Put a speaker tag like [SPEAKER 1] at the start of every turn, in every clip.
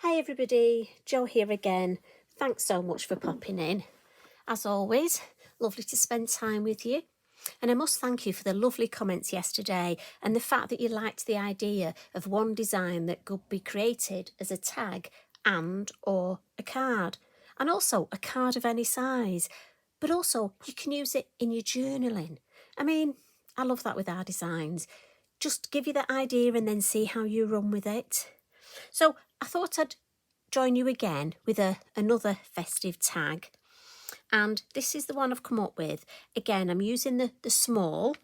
[SPEAKER 1] Hi everybody, Jo here again. Thanks so much for popping in. As always, lovely to spend time with you. And I must thank you for the lovely comments yesterday and the fact that you liked the idea of one design that could be created as a tag and or a card. And also a card of any size. But also you can use it in your journaling. I mean, I love that with our designs. Just give you the idea and then see how you run with it. So I thought I'd join you again with another festive tag. And this is the one I've come up with. Again, I'm using the small.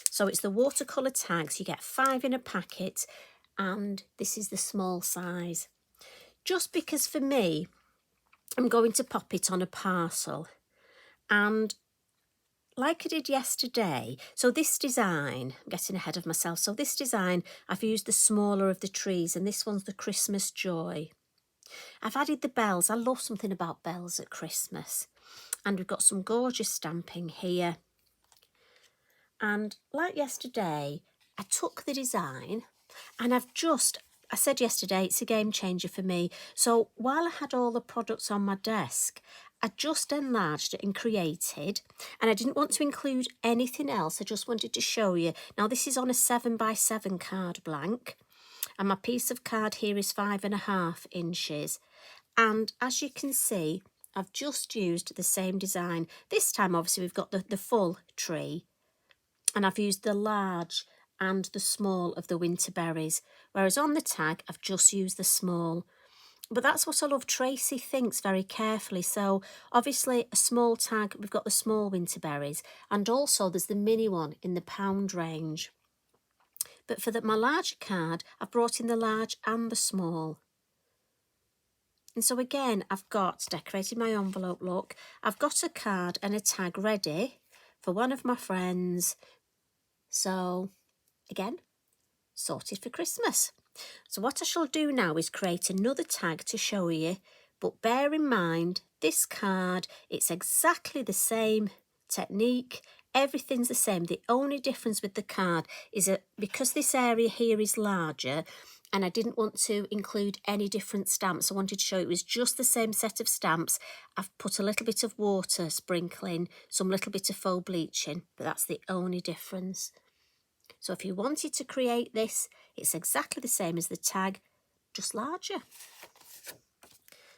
[SPEAKER 1] So it's the watercolour tags. You get 5 in a packet. And this is the small size. Just because for me, I'm going to pop it on a parcel. And like I did yesterday, so this design, I'm getting ahead of myself. So this design, I've used the smaller of the trees, and this one's the Christmas Joy. I've added the bells. I love something about bells at Christmas. And we've got some gorgeous stamping here. And like yesterday, I took the design and I said yesterday, it's a game changer for me. So while I had all the products on my desk, I just enlarged it and created, and I didn't want to include anything else. I just wanted to show you. Now this is on a 7x7 card blank, and my piece of card here is 5.5 inches. And as you can see, I've just used the same design. This time, obviously, we've got the full tree, and I've used the large and the small of the winter berries, whereas on the tag, I've just used the small. But that's what I love. Tracy thinks very carefully. So obviously a small tag, we've got the small winter berries, and also there's the mini one in the pound range. But for my larger card, I've brought in the large and the small. And so again, I've decorated my envelope look. I've got a card and a tag ready for one of my friends. So again, sorted for Christmas. So what I shall do now is create another tag to show you. But bear in mind, this card, it's exactly the same technique. Everything's the same. The only difference with the card is that because this area here is larger, and I didn't want to include any different stamps, I wanted to show it was just the same set of stamps. I've put a little bit of water sprinkling, some little bit of faux bleaching, but that's the only difference. So if you wanted to create this, it's exactly the same as the tag, just larger.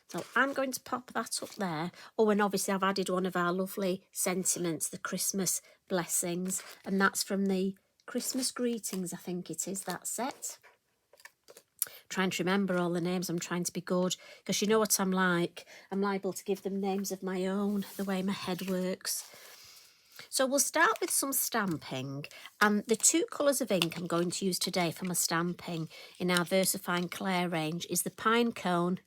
[SPEAKER 1] So I'm going to pop that up there. Oh, and obviously I've added one of our lovely sentiments, the Christmas blessings, and that's from the Christmas greetings, I think it is, that set. Trying to remember all the names. I'm trying to be good, because you know what I'm like. I'm liable to give them names of my own, the way my head works. So we'll start with some stamping, and the 2 colours of ink I'm going to use today for my stamping in our VersaFine Claire range is the Pine Cone,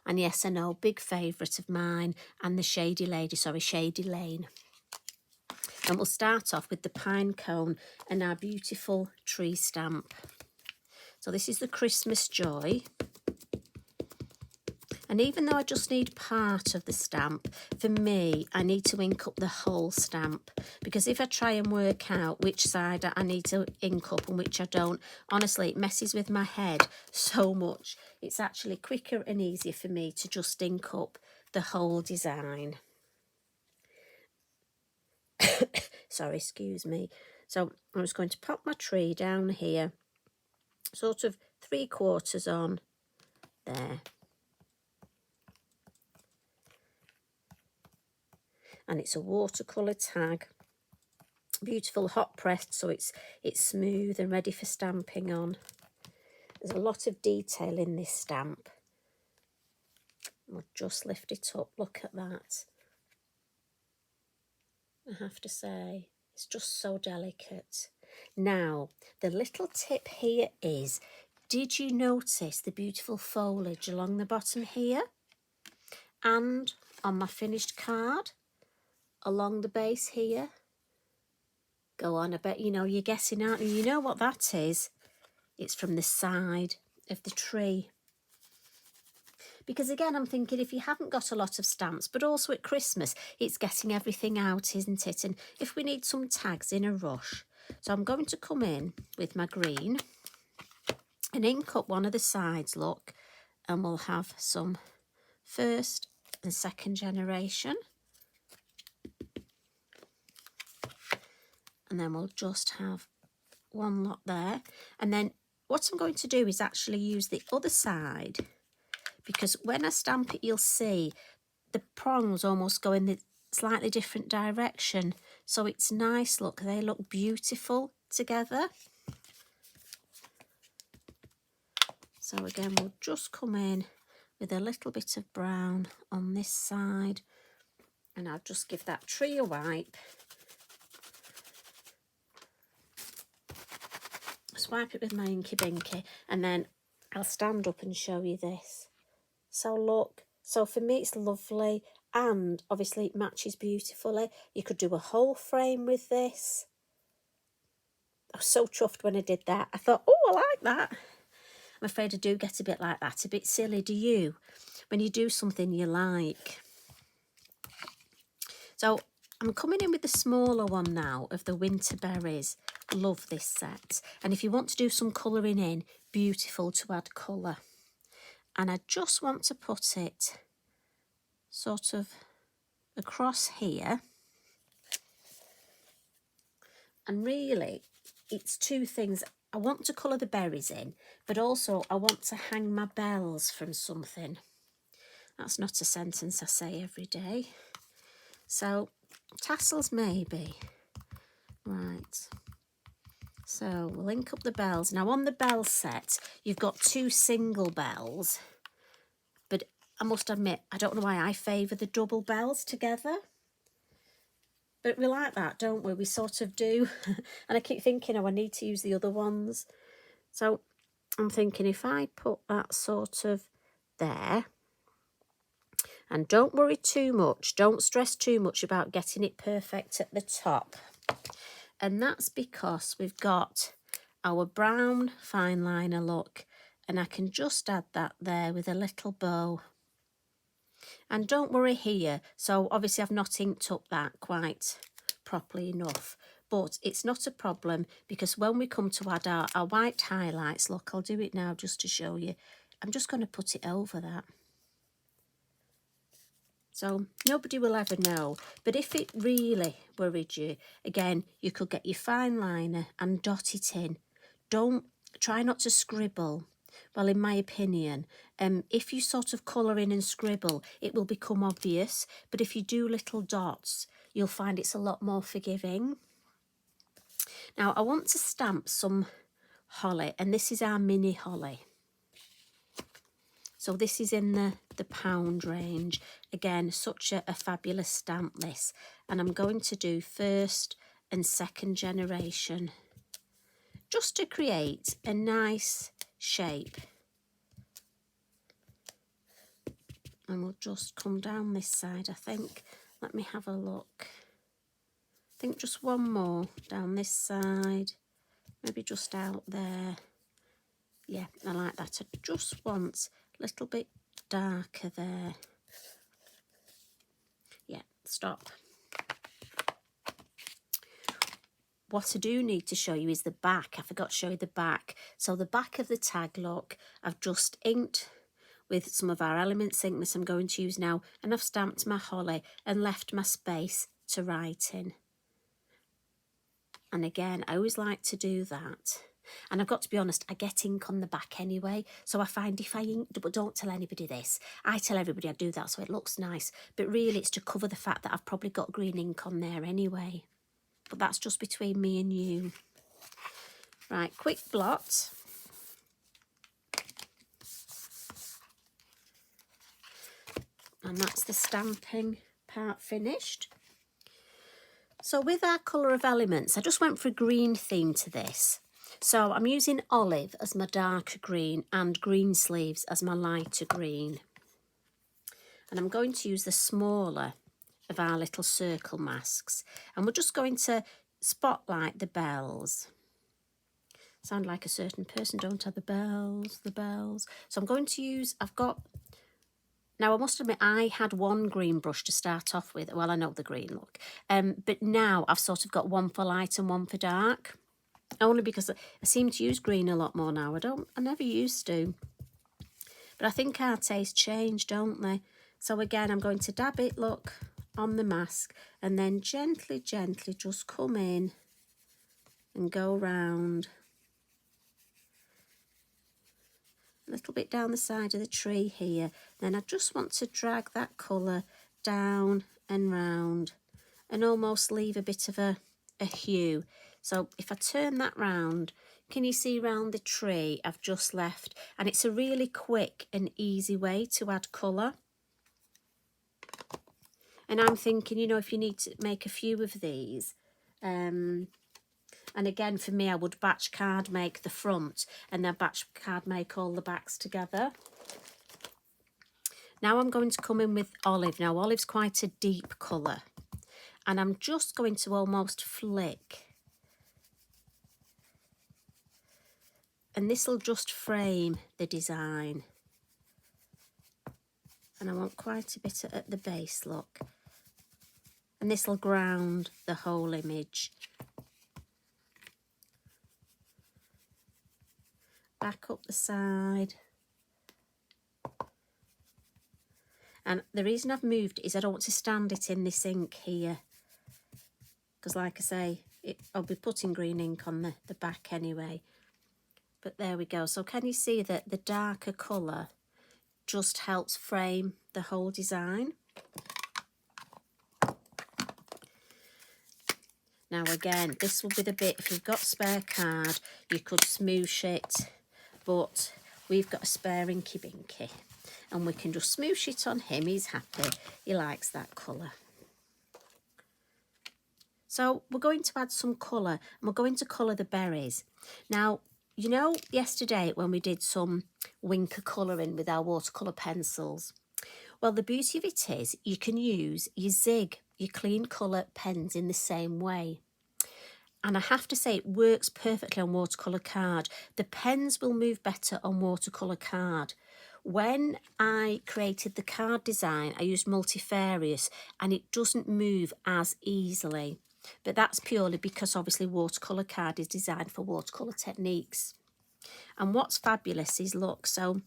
[SPEAKER 1] and yes, I know, big favourite of mine, and the Shady Lane. And we'll start off with the Pine Cone and our beautiful tree stamp. So this is the Christmas Joy. And even though I just need part of the stamp, for me, I need to ink up the whole stamp. Because if I try and work out which side I need to ink up and which I don't, honestly, it messes with my head so much. It's actually quicker and easier for me to just ink up the whole design. Sorry, excuse me. So I'm just going to pop my tree down here, sort of 3/4 on there. And it's a watercolour tag, beautiful hot pressed, so it's smooth and ready for stamping on. There's a lot of detail in this stamp. I'll just lift it up. Look at that. I have to say, it's just so delicate. Now, the little tip here is, did you notice the beautiful foliage along the bottom here? And on my finished card, along the base here? Go on, I bet you know, you're guessing, aren't you? You know what that is. It's from the side of the tree. Because again, I'm thinking, if you haven't got a lot of stamps, but also at Christmas, it's getting everything out, isn't it? And if we need some tags in a rush. So I'm going to come in with my green and ink up one of the sides, look, and we'll have some first and second generation. And then we'll just have one lot there. And then what I'm going to do is actually use the other side, because when I stamp it, you'll see the prongs almost go in the slightly different direction. So it's nice, look, they look beautiful together. So again, we'll just come in with a little bit of brown on this side, and I'll just give that tree a wipe. Swipe it with my Inky Binky, and then I'll stand up and show you this. So look, so for me it's lovely, and obviously it matches beautifully. You could do a whole frame with this. I was so chuffed when I did that. I thought, oh, I like that. I'm afraid I do get a bit like that, a bit silly. Do you? When you do something you like. So I'm coming in with the smaller one now of the winter berries. Love this set. And if you want to do some colouring in, beautiful to add colour. And I just want to put it sort of across here. And really, it's two things. I want to colour the berries in, but also I want to hang my bells from something. That's not a sentence I say every day. So, tassels maybe. Right. So, we'll link up the bells. Now, on the bell set, you've got two single bells. But I must admit, I don't know why I favour the double bells together. But we like that, don't we? We sort of do. And I keep thinking, oh, I need to use the other ones. So, I'm thinking if I put that sort of there. And don't worry too much. Don't stress too much about getting it perfect at the top. And that's because we've got our brown fine liner look, and I can just add that there with a little bow. And don't worry here. So obviously I've not inked up that quite properly enough, but it's not a problem, because when we come to add our white highlights, look, I'll do it now just to show you. I'm just going to put it over that. So nobody will ever know. But if it really worried you, again, you could get your fine liner and dot it in. Don't try not to scribble. Well, in my opinion, if you sort of colour in and scribble, it will become obvious. But if you do little dots, you'll find it's a lot more forgiving. Now, I want to stamp some holly, and this is our mini holly. So this is in the pound range. Again, such a fabulous stamp this. And I'm going to do first and second generation, just to create a nice shape. And we'll just come down this side, I think. Let me have a look. I think just one more down this side. Maybe just out there. Yeah, I like that. I just want a little bit darker there. Yeah, stop. What I do need to show you is the back. I forgot to show you the back. So the back of the tag, look, I've just inked with some of our Elements ink that I'm going to use now, and I've stamped my holly and left my space to write in. And again, I always like to do that. And I've got to be honest, I get ink on the back anyway. So I find if I ink, but don't tell anybody this. I tell everybody I do that so it looks nice. But really it's to cover the fact that I've probably got green ink on there anyway. But that's just between me and you. Right, quick blot. And that's the stamping part finished. So with our colour of elements, I just went for a green theme to this. So I'm using olive as my darker green and Greensleeves as my lighter green. And I'm going to use the smaller of our little circle masks. And we're just going to spotlight the bells. Sound like a certain person, don't I? The bells. So I'm going to use, now I must admit I had one green brush to start off with. Well, I know the green look. But now I've sort of got one for light and one for dark. Only because I seem to use green a lot more now. I never used to. But I think our tastes change, don't they? So again, I'm going to dab it, look, on the mask, and then gently, gently just come in and go round. A little bit down the side of the tree here. Then I just want to drag that colour down and round and almost leave a bit of a hue. So if I turn that round, can you see round the tree I've just left? And it's a really quick and easy way to add colour. And I'm thinking, you know, if you need to make a few of these, and again, for me, I would batch card make the front and then batch card make all the backs together. Now I'm going to come in with olive. Now, olive's quite a deep colour. And I'm just going to almost flick. And this will just frame the design. And I want quite a bit at the base, look. And this will ground the whole image. Back up the side. And the reason I've moved is I don't want to stand it in this ink here. Because like I say, I'll be putting green ink on the back anyway. But there we go. So can you see that the darker colour just helps frame the whole design? Now again, this will be the bit, if you've got spare card, you could smoosh it. But we've got a spare Inky Binky. And we can just smoosh it on him. He's happy. He likes that colour. So we're going to add some colour. And we're going to colour the berries. Now, you know, yesterday when we did some Winkacolouring with our watercolour pencils, well, the beauty of it is you can use your Zig, your clean colour pens in the same way. And I have to say, it works perfectly on watercolour card. The pens will move better on watercolour card. When I created the card design, I used multifarious and it doesn't move as easily. But that's purely because obviously watercolour card is designed for watercolour techniques. And what's fabulous is, look, so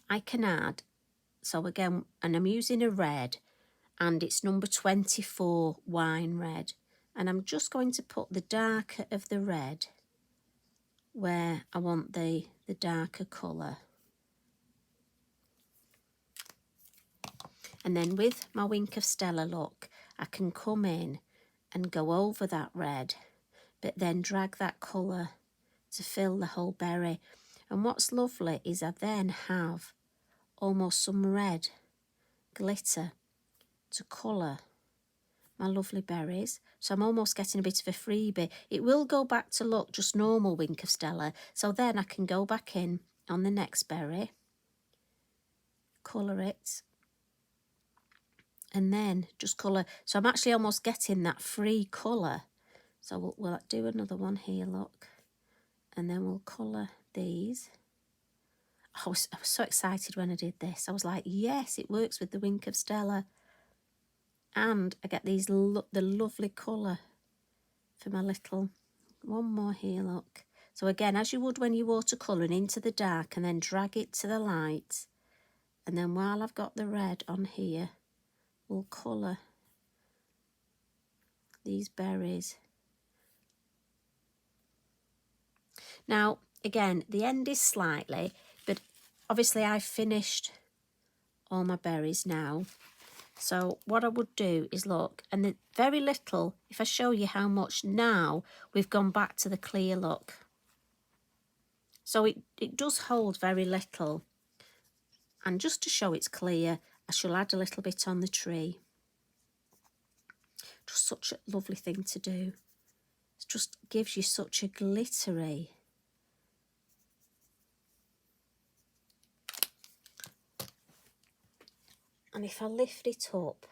[SPEAKER 1] I can add, so again, and I'm using a red and it's number 24 wine red. And I'm just going to put the darker of the red where I want the darker colour. And then with my Wink of Stella, look, I can come in and go over that red, but then drag that colour to fill the whole berry. And what's lovely is I then have almost some red glitter to colour my lovely berries. So I'm almost getting a bit of a freebie. It will go back to look just normal Wink of Stella. So then I can go back in on the next berry, colour it, and then just colour. So I'm actually almost getting that free colour. So we'll do another one here, look. And then we'll colour these. I was so excited when I did this. I was like, yes, it works with the Wink of Stella. And I get these the lovely colour for my little, one more here, look. So again, as you would when you watercolouring, into the dark and then drag it to the light. And then while I've got the red on here, we'll colour these berries. Now, again, the end is slightly, but obviously I've finished all my berries now. So what I would do is look, and the very little, if I show you how much now we've gone back to the clear look. So it does hold very little. And just to show it's clear, I shall add a little bit on the tree. Just such a lovely thing to do. It just gives you such a glittery. And if I lift it up,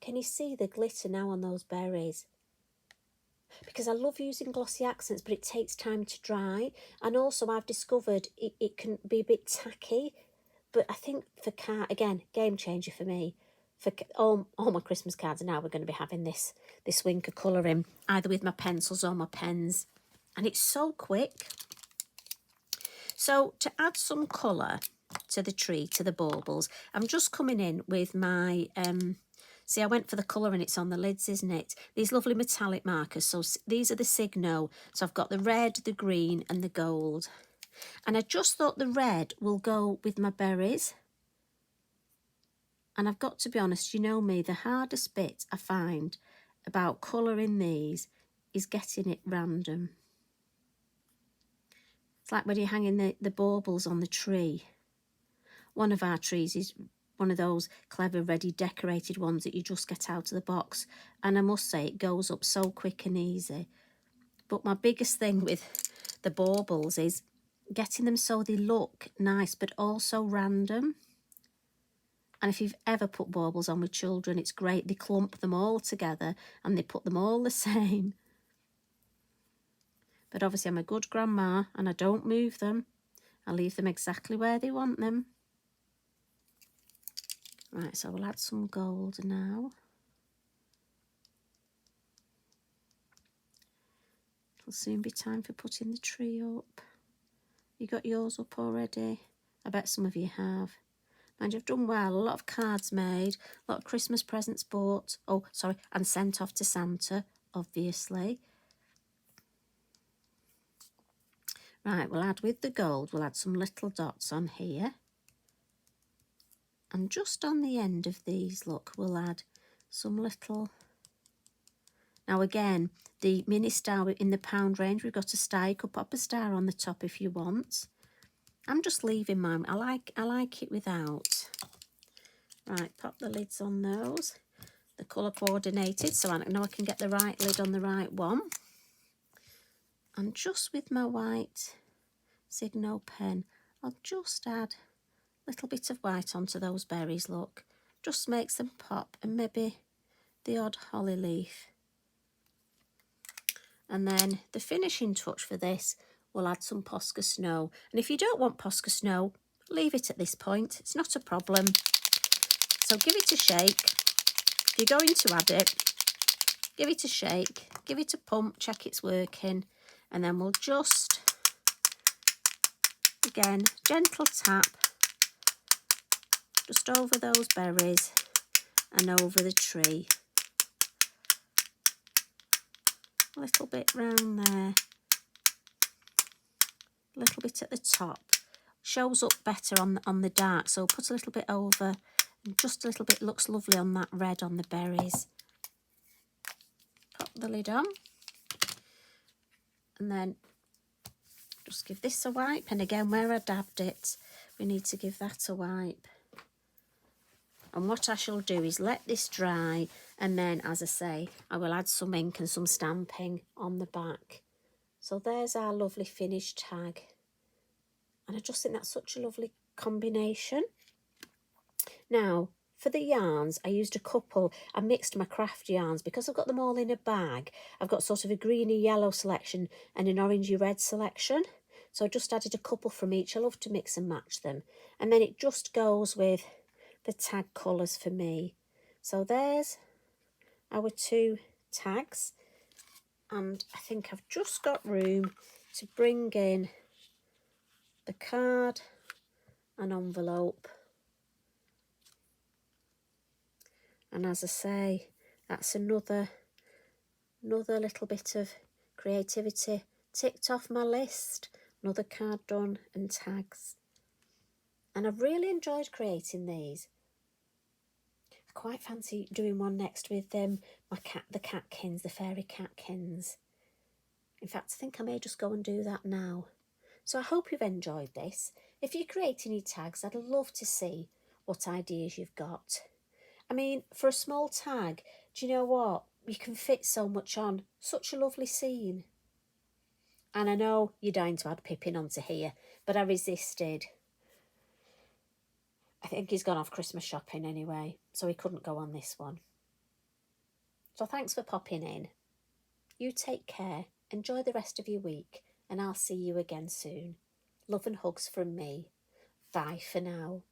[SPEAKER 1] can you see the glitter now on those berries? Because I love using glossy accents, but it takes time to dry. And also I've discovered it can be a bit tacky. But I think for card, again, game changer for me. For all my Christmas cards now, we're going to be having this Winkacolouring, either with my pencils or my pens. And it's so quick. So to add some colour, to the tree, to the baubles. I'm just coming in with my, see, I went for the colour and it's on the lids, isn't it? These lovely metallic markers. So these are the Signo. So I've got the red, the green and the gold. And I just thought the red will go with my berries. And I've got to be honest, you know me, the hardest bit I find about colouring these is getting it random. It's like when you're hanging the baubles on the tree. One of our trees is one of those clever, ready, decorated ones that you just get out of the box. And I must say, it goes up so quick and easy. But my biggest thing with the baubles is getting them so they look nice, but also random. And if you've ever put baubles on with children, it's great. They clump them all together and they put them all the same. But obviously I'm a good grandma and I don't move them. I leave them exactly where they want them. Right, so we'll add some gold now. It'll soon be time for putting the tree up. You got yours up already? I bet some of you have. Mind you, I've done well. A lot of cards made, a lot of Christmas presents bought. Oh, sorry, and sent off to Santa, obviously. Right, we'll add with the gold, we'll add some little dots on here. And just on the end of these, look, we'll add some little... Now again, the mini star in the pound range, we've got a star. You could pop a star on the top if you want. I'm just leaving mine. I like it without. Right, pop the lids on those. The colour coordinated, so I know I can get the right lid on the right one. And just with my white Signo pen, I'll just add a little bit of white onto those berries, look. Just makes them pop, and maybe the odd holly leaf. And then the finishing touch for this, we'll add some Posca Snow. And if you don't want Posca Snow, leave it at this point. It's not a problem. So give it a shake. If you're going to add it, give it a shake, give it a pump, check it's working. And then we'll just, again, gentle tap just over those berries and over the tree. A little bit round there, a little bit at the top. Shows up better on the dark, so put a little bit over, and just a little bit looks lovely on that red on the berries. Pop the lid on, and then just give this a wipe. And again, where I dabbed it, we need to give that a wipe. And what I shall do is let this dry, and then, as I say, I will add some ink and some stamping on the back. So there's our lovely finished tag. And I just think that's such a lovely combination. Now, for the yarns, I used a couple. I mixed my craft yarns because I've got them all in a bag. I've got sort of a greeny yellow selection and an orangey red selection. So I just added a couple from each. I love to mix and match them. And then it just goes with the tag colours for me. So there's our two tags. And I think I've just got room to bring in the card and envelope. And as I say, that's another little bit of creativity ticked off my list. Another card done and tags. And I've really enjoyed creating these. I quite fancy doing one next with the catkins, the fairy catkins. In fact, I think I may just go and do that now. So I hope you've enjoyed this. If you create any tags, I'd love to see what ideas you've got. I mean, for a small tag, do you know what? You can fit so much on. Such a lovely scene. And I know you're dying to add Pippin onto here, but I resisted. I think he's gone off Christmas shopping anyway, so he couldn't go on this one. So thanks for popping in. You take care, enjoy the rest of your week, and I'll see you again soon. Love and hugs from me. Bye for now.